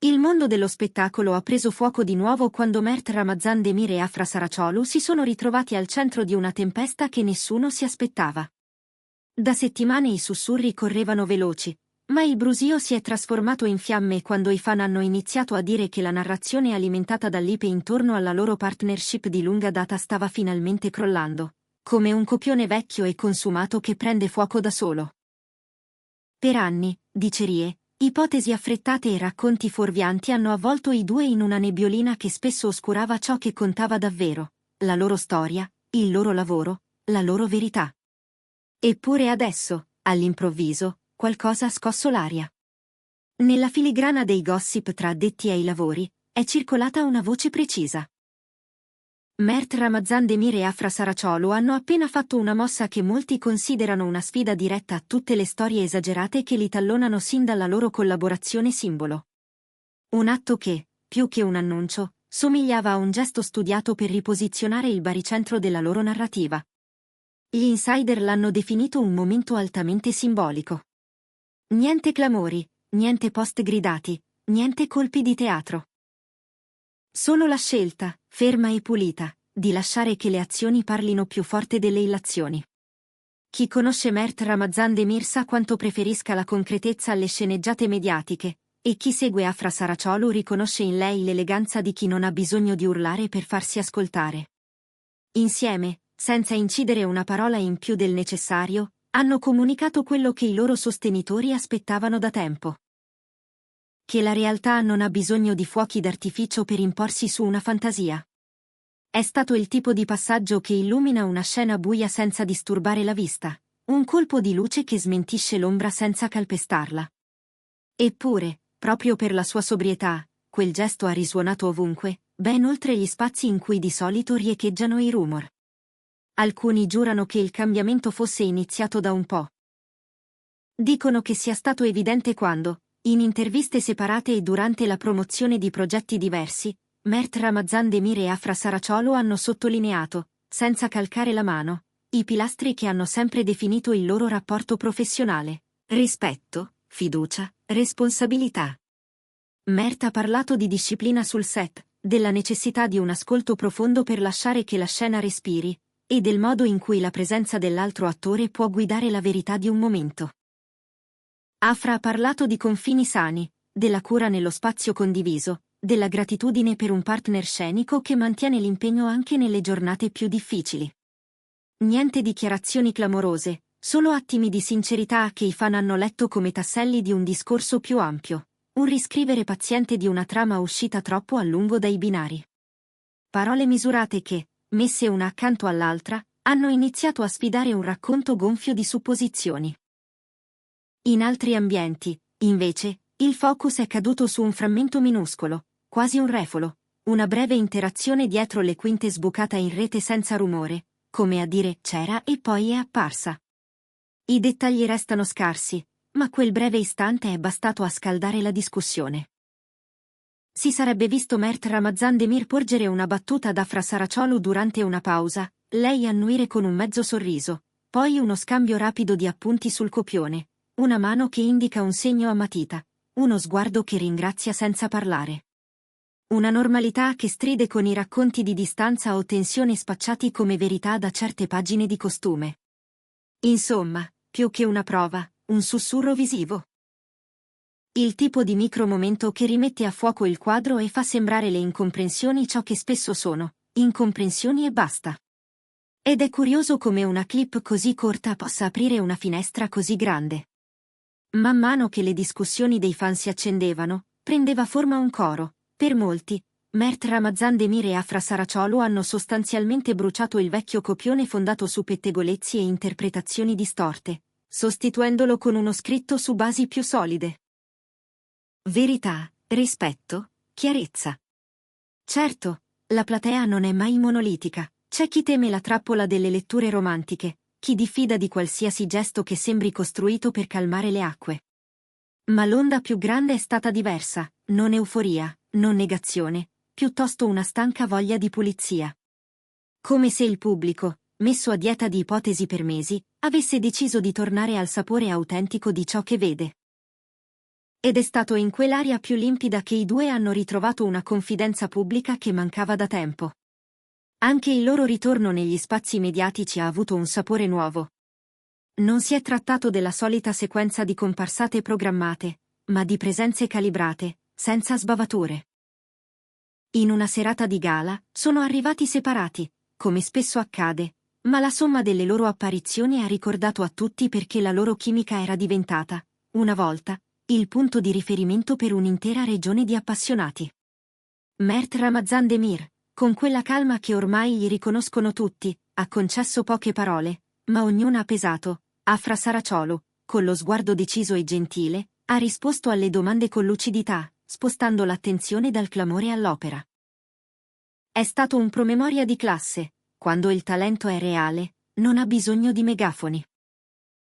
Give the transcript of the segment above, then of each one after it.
Il mondo dello spettacolo ha preso fuoco di nuovo quando Mert Ramazan Demir e Afra Saraciolu si sono ritrovati al centro di una tempesta che nessuno si aspettava. Da settimane i sussurri correvano veloci, ma il brusio si è trasformato in fiamme quando i fan hanno iniziato a dire che la narrazione alimentata dall'IPE intorno alla loro partnership di lunga data stava finalmente crollando, come un copione vecchio e consumato che prende fuoco da solo. Per anni, dicerie, ipotesi affrettate e racconti fuorvianti hanno avvolto i due in una nebbiolina che spesso oscurava ciò che contava davvero, la loro storia, il loro lavoro, la loro verità. Eppure adesso, all'improvviso, qualcosa ha scosso l'aria. Nella filigrana dei gossip tra addetti ai lavori, è circolata una voce precisa. Mert Ramazan Demir e Afra Saraciolu hanno appena fatto una mossa che molti considerano una sfida diretta a tutte le storie esagerate che li tallonano sin dalla loro collaborazione simbolo. Un atto che, più che un annuncio, somigliava a un gesto studiato per riposizionare il baricentro della loro narrativa. Gli insider l'hanno definito un momento altamente simbolico. Niente clamori, niente post gridati, niente colpi di teatro. Solo la scelta, ferma e pulita, di lasciare che le azioni parlino più forte delle illazioni. Chi conosce Mert Ramazan Demir sa quanto preferisca la concretezza alle sceneggiate mediatiche, e chi segue Afra Saraciolu riconosce in lei l'eleganza di chi non ha bisogno di urlare per farsi ascoltare. Insieme, senza incidere una parola in più del necessario, hanno comunicato quello che i loro sostenitori aspettavano da tempo. Che la realtà non ha bisogno di fuochi d'artificio per imporsi su una fantasia. È stato il tipo di passaggio che illumina una scena buia senza disturbare la vista, un colpo di luce che smentisce l'ombra senza calpestarla. Eppure, proprio per la sua sobrietà, quel gesto ha risuonato ovunque, ben oltre gli spazi in cui di solito riecheggiano i rumor. Alcuni giurano che il cambiamento fosse iniziato da un po'. Dicono che sia stato evidente quando, in interviste separate e durante la promozione di progetti diversi, Mert Ramazan Demir e Afra Saraciolu hanno sottolineato, senza calcare la mano, i pilastri che hanno sempre definito il loro rapporto professionale: rispetto, fiducia, responsabilità. Mert ha parlato di disciplina sul set, della necessità di un ascolto profondo per lasciare che la scena respiri, e del modo in cui la presenza dell'altro attore può guidare la verità di un momento. Afra ha parlato di confini sani, della cura nello spazio condiviso, della gratitudine per un partner scenico che mantiene l'impegno anche nelle giornate più difficili. Niente dichiarazioni clamorose, solo attimi di sincerità che i fan hanno letto come tasselli di un discorso più ampio, un riscrivere paziente di una trama uscita troppo a lungo dai binari. Parole misurate che, messe una accanto all'altra, hanno iniziato a sfidare un racconto gonfio di supposizioni. In altri ambienti, invece, il focus è caduto su un frammento minuscolo, quasi un refolo, una breve interazione dietro le quinte sbucata in rete senza rumore, come a dire c'era e poi è apparsa. I dettagli restano scarsi, ma quel breve istante è bastato a scaldare la discussione. Si sarebbe visto Mert Ramazan Demir porgere una battuta ad Afra Saraciolu durante una pausa, lei annuire con un mezzo sorriso, poi uno scambio rapido di appunti sul copione, una mano che indica un segno a matita, uno sguardo che ringrazia senza parlare. Una normalità che stride con i racconti di distanza o tensione spacciati come verità da certe pagine di costume. Insomma, più che una prova, un sussurro visivo. Il tipo di micromomento che rimette a fuoco il quadro e fa sembrare le incomprensioni ciò che spesso sono, incomprensioni e basta. Ed è curioso come una clip così corta possa aprire una finestra così grande. Man mano che le discussioni dei fan si accendevano, prendeva forma un coro. Per molti, Mert Ramazan Demir e Afra Saraciolu hanno sostanzialmente bruciato il vecchio copione fondato su pettegolezzi e interpretazioni distorte, sostituendolo con uno scritto su basi più solide. Verità, rispetto, chiarezza. Certo, la platea non è mai monolitica, c'è chi teme la trappola delle letture romantiche, chi diffida di qualsiasi gesto che sembri costruito per calmare le acque. Ma l'onda più grande è stata diversa, non euforia, non negazione, piuttosto una stanca voglia di pulizia. Come se il pubblico, messo a dieta di ipotesi per mesi, avesse deciso di tornare al sapore autentico di ciò che vede. Ed è stato in quell'aria più limpida che i due hanno ritrovato una confidenza pubblica che mancava da tempo. Anche il loro ritorno negli spazi mediatici ha avuto un sapore nuovo. Non si è trattato della solita sequenza di comparsate programmate, ma di presenze calibrate, senza sbavature. In una serata di gala, sono arrivati separati, come spesso accade, ma la somma delle loro apparizioni ha ricordato a tutti perché la loro chimica era diventata, una volta, il punto di riferimento per un'intera regione di appassionati. Mert Ramazan Demir, con quella calma che ormai gli riconoscono tutti, ha concesso poche parole, ma ognuna ha pesato. Afra Saraciolu, con lo sguardo deciso e gentile, ha risposto alle domande con lucidità, spostando l'attenzione dal clamore all'opera. È stato un promemoria di classe, quando il talento è reale, non ha bisogno di megafoni.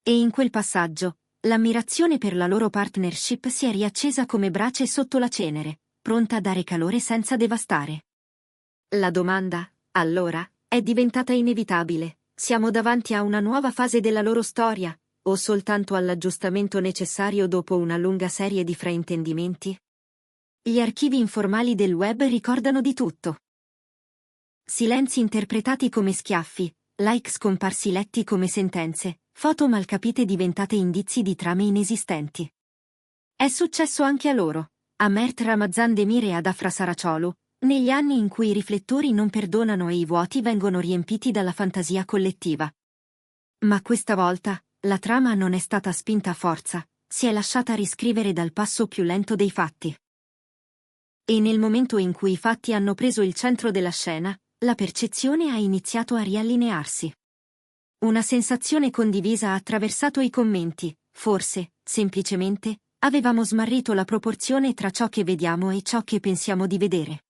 E in quel passaggio, l'ammirazione per la loro partnership si è riaccesa come brace sotto la cenere, pronta a dare calore senza devastare. La domanda, allora, è diventata inevitabile: siamo davanti a una nuova fase della loro storia, o soltanto all'aggiustamento necessario dopo una lunga serie di fraintendimenti? Gli archivi informali del web ricordano di tutto. Silenzi interpretati come schiaffi, like scomparsi letti come sentenze, foto malcapite diventate indizi di trame inesistenti. È successo anche a loro, a Mert Ramazan Demir e ad Afra Saraciolu, negli anni in cui i riflettori non perdonano e i vuoti vengono riempiti dalla fantasia collettiva. Ma questa volta, la trama non è stata spinta a forza, si è lasciata riscrivere dal passo più lento dei fatti. E nel momento in cui i fatti hanno preso il centro della scena, la percezione ha iniziato a riallinearsi. Una sensazione condivisa ha attraversato i commenti: forse, semplicemente, avevamo smarrito la proporzione tra ciò che vediamo e ciò che pensiamo di vedere.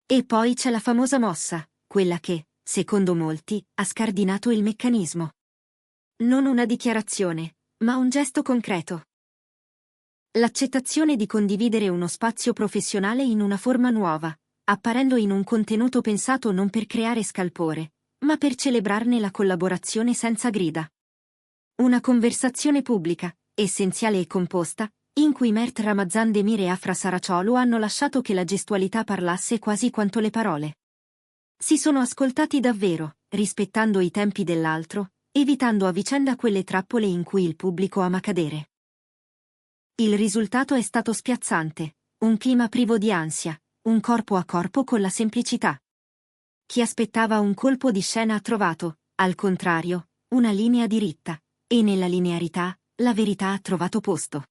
E poi c'è la famosa mossa, quella che, secondo molti, ha scardinato il meccanismo. Non una dichiarazione, ma un gesto concreto. L'accettazione di condividere uno spazio professionale in una forma nuova, apparendo in un contenuto pensato non per creare scalpore, ma per celebrarne la collaborazione senza grida. Una conversazione pubblica, essenziale e composta, in cui Mert Ramazan Demir e Afra Saraciolu hanno lasciato che la gestualità parlasse quasi quanto le parole. Si sono ascoltati davvero, rispettando i tempi dell'altro, evitando a vicenda quelle trappole in cui il pubblico ama cadere. Il risultato è stato spiazzante, un clima privo di ansia, un corpo a corpo con la semplicità. Chi aspettava un colpo di scena ha trovato, al contrario, una linea diritta, e nella linearità, la verità ha trovato posto.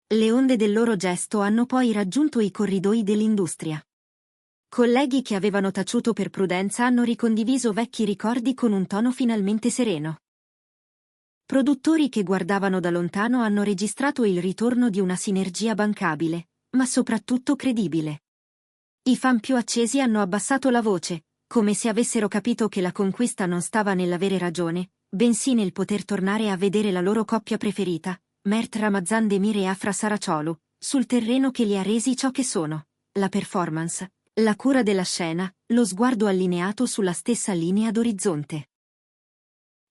Le onde del loro gesto hanno poi raggiunto i corridoi dell'industria. Colleghi che avevano taciuto per prudenza hanno ricondiviso vecchi ricordi con un tono finalmente sereno. Produttori che guardavano da lontano hanno registrato il ritorno di una sinergia bancabile, ma soprattutto credibile. I fan più accesi hanno abbassato la voce, come se avessero capito che la conquista non stava nell'avere ragione, bensì nel poter tornare a vedere la loro coppia preferita, Mert Ramazan Demir e Afra Saraciolu, sul terreno che li ha resi ciò che sono: la performance, la cura della scena, lo sguardo allineato sulla stessa linea d'orizzonte.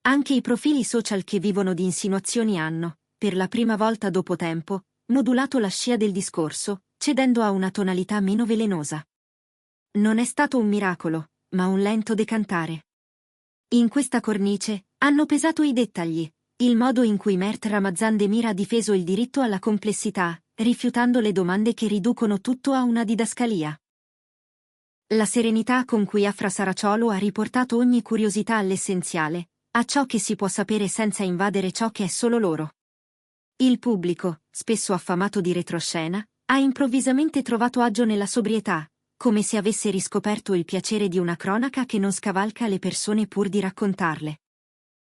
Anche i profili social che vivono di insinuazioni hanno, per la prima volta dopo tempo, modulato la scia del discorso, cedendo a una tonalità meno velenosa. Non è stato un miracolo, ma un lento decantare. In questa cornice, hanno pesato i dettagli, il modo in cui Mert Ramazan Demir ha difeso il diritto alla complessità, rifiutando le domande che riducono tutto a una didascalia. La serenità con cui Afra Saraciolu ha riportato ogni curiosità all'essenziale, a ciò che si può sapere senza invadere ciò che è solo loro. Il pubblico, spesso affamato di retroscena, ha improvvisamente trovato agio nella sobrietà, come se avesse riscoperto il piacere di una cronaca che non scavalca le persone pur di raccontarle.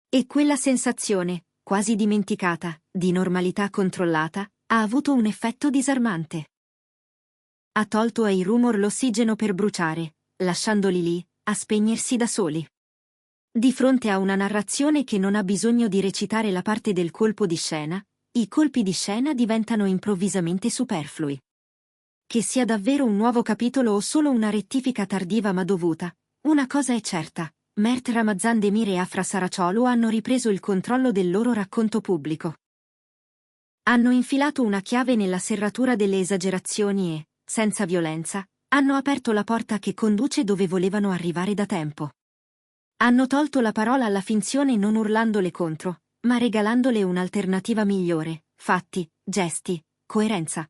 E quella sensazione, quasi dimenticata, di normalità controllata, ha avuto un effetto disarmante. Ha tolto ai rumor l'ossigeno per bruciare, lasciandoli lì, a spegnersi da soli. Di fronte a una narrazione che non ha bisogno di recitare la parte del colpo di scena, i colpi di scena diventano improvvisamente superflui. Che sia davvero un nuovo capitolo o solo una rettifica tardiva ma dovuta, una cosa è certa: Mert Ramazan Demir e Afra Saraciolu hanno ripreso il controllo del loro racconto pubblico. Hanno infilato una chiave nella serratura delle esagerazioni e, senza violenza, hanno aperto la porta che conduce dove volevano arrivare da tempo. Hanno tolto la parola alla finzione non urlandole contro, ma regalandole un'alternativa migliore: fatti, gesti, coerenza.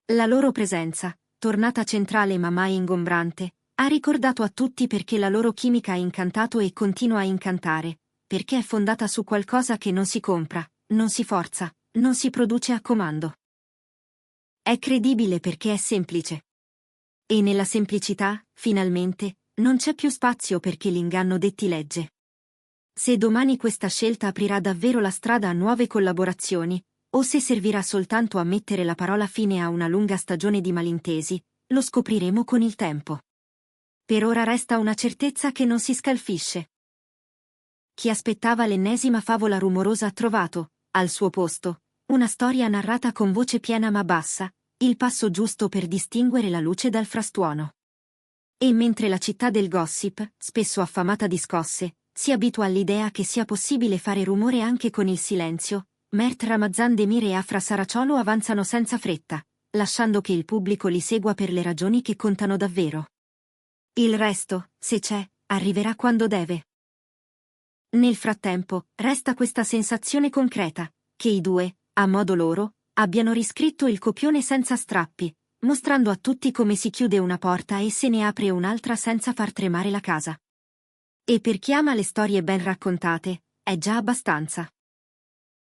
La loro presenza, tornata centrale ma mai ingombrante, ha ricordato a tutti perché la loro chimica ha incantato e continua a incantare, perché è fondata su qualcosa che non si compra, non si forza, non si produce a comando. È credibile perché è semplice. E nella semplicità, finalmente, non c'è più spazio perché l'inganno detti legge. Se domani questa scelta aprirà davvero la strada a nuove collaborazioni, o se servirà soltanto a mettere la parola fine a una lunga stagione di malintesi, lo scopriremo con il tempo. Per ora resta una certezza che non si scalfisce. Chi aspettava l'ennesima favola rumorosa ha trovato, al suo posto, una storia narrata con voce piena ma bassa, il passo giusto per distinguere la luce dal frastuono. E mentre la città del gossip, spesso affamata di scosse, si abitua all'idea che sia possibile fare rumore anche con il silenzio, Mert Ramazan Demir e Afra Saraciolo avanzano senza fretta, lasciando che il pubblico li segua per le ragioni che contano davvero. Il resto, se c'è, arriverà quando deve. Nel frattempo, resta questa sensazione concreta, che i due, a modo loro, abbiano riscritto il copione senza strappi, mostrando a tutti come si chiude una porta e se ne apre un'altra senza far tremare la casa. E per chi ama le storie ben raccontate, è già abbastanza.